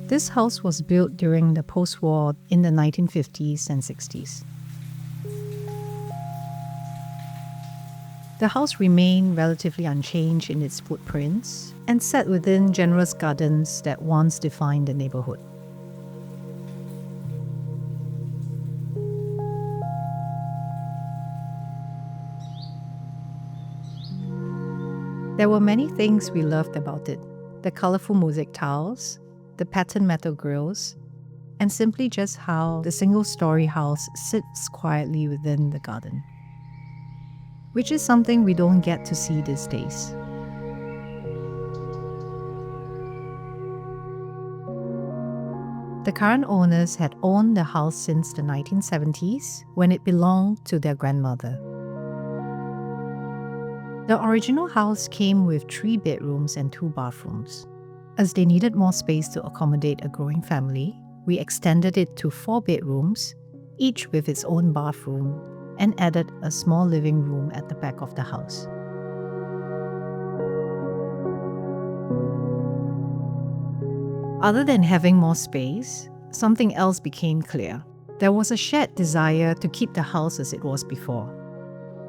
This house was built during the post-war in the 1950s and 60s. The house remained relatively unchanged in its footprints and sat within generous gardens that once defined the neighborhood. There were many things we loved about it: the colorful mosaic tiles, the patterned metal grills, and simply just how the single-story house sits quietly within the garden, which is something we don't get to see these days. The current owners had owned the house since the 1970s, when it belonged to their grandmother. The original house came with 3 bedrooms and 2 bathrooms. As they needed more space to accommodate a growing family, we extended it to 4 bedrooms, each with its own bathroom, and added a small living room at the back of the house. Other than having more space, something else became clear. There was a shared desire to keep the house as it was before.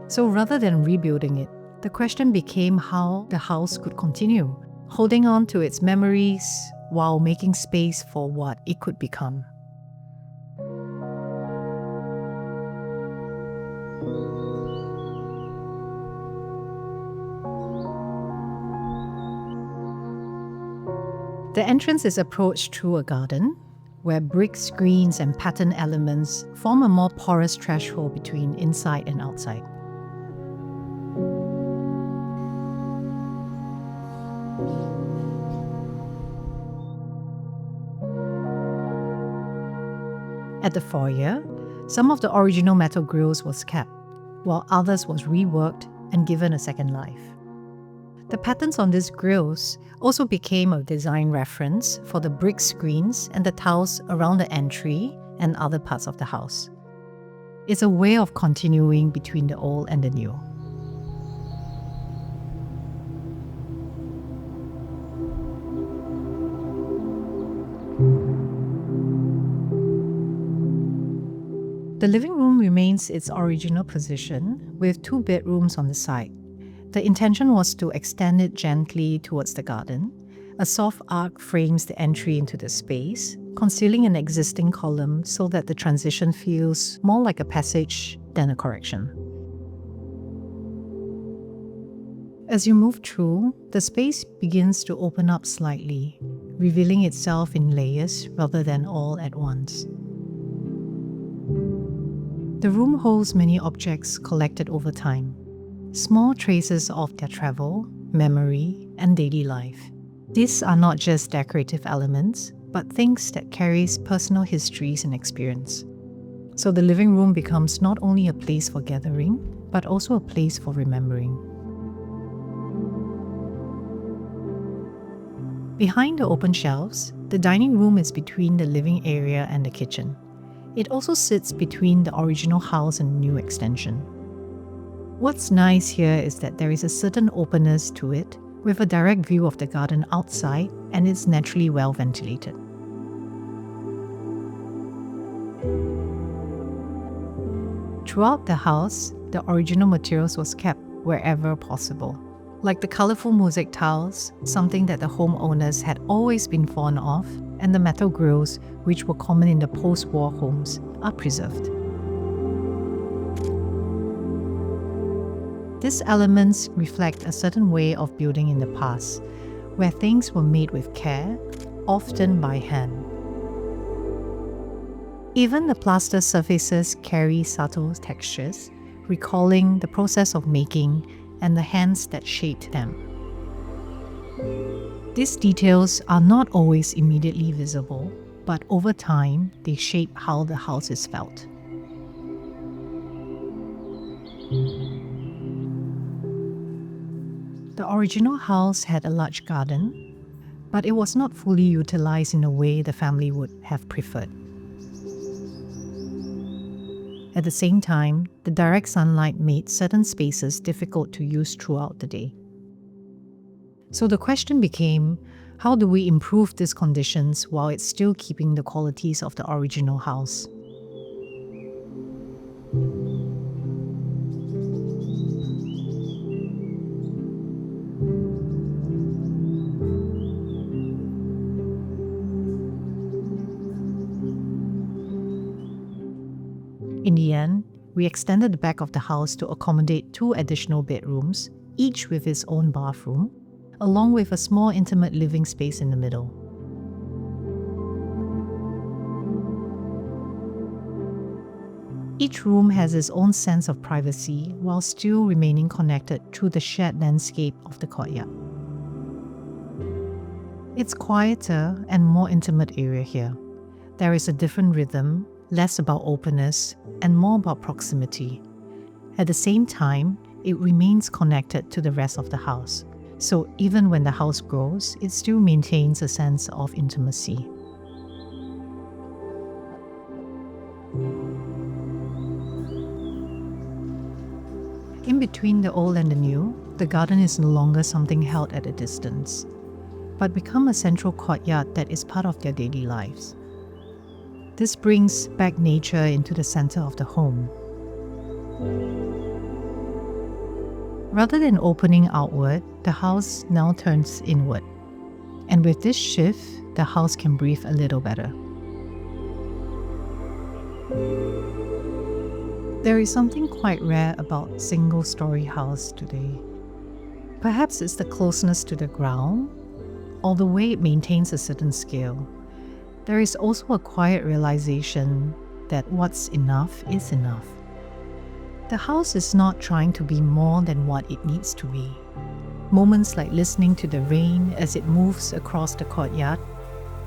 So rather than rebuilding it, the question became how the house could continue, holding on to its memories while making space for what it could become. The entrance is approached through a garden, where brick screens and pattern elements form a more porous threshold between inside and outside. At the foyer, some of the original metal grills was kept, while others was reworked and given a second life. The patterns on these grills also became a design reference for the brick screens and the tiles around the entry and other parts of the house. It's a way of continuing between the old and the new. The living room remains its original position, with 2 bedrooms on the side. The intention was to extend it gently towards the garden. A soft arc frames the entry into the space, concealing an existing column so that the transition feels more like a passage than a correction. As you move through, the space begins to open up slightly, revealing itself in layers rather than all at once. The room holds many objects collected over time, small traces of their travel, memory, and daily life. These are not just decorative elements, but things that carries personal histories and experience. So the living room becomes not only a place for gathering, but also a place for remembering. Behind the open shelves, the dining room is between the living area and the kitchen. It also sits between the original house and new extension. What's nice here is that there is a certain openness to it, with a direct view of the garden outside, and it's naturally well ventilated. Throughout the house, the original materials was kept wherever possible. Like the colorful mosaic tiles, something that the homeowners had always been fond of, and the metal grills, which were common in the post-war homes, are preserved. These elements reflect a certain way of building in the past, where things were made with care, often by hand. Even the plaster surfaces carry subtle textures, recalling the process of making and the hands that shaped them. These details are not always immediately visible, but over time, they shape how the house is felt. The original house had a large garden, but it was not fully utilized in a way the family would have preferred. At the same time, the direct sunlight made certain spaces difficult to use throughout the day. So the question became, How do we improve these conditions while it's still keeping the qualities of the original house? In the end, we extended the back of the house to accommodate 2 additional bedrooms, each with its own bathroom, along with a small intimate living space in the middle. Each room has its own sense of privacy while still remaining connected through the shared landscape of the courtyard. It's quieter and more intimate area here. There is a different rhythm, less about openness and more about proximity. At the same time, it remains connected to the rest of the house. So even when the house grows, it still maintains a sense of intimacy. In between the old and the new, the garden is no longer something held at a distance, but become a central courtyard that is part of their daily lives. This brings back nature into the center of the home. Rather than opening outward, the house now turns inward. And with this shift, the house can breathe a little better. There is something quite rare about single-story house today. Perhaps it's the closeness to the ground, or the way it maintains a certain scale. There is also a quiet realization that what's enough is enough. The house is not trying to be more than what it needs to be. Moments like listening to the rain as it moves across the courtyard,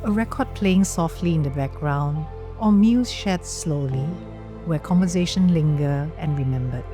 a record playing softly in the background, or meals shared slowly, where conversation linger and remembered.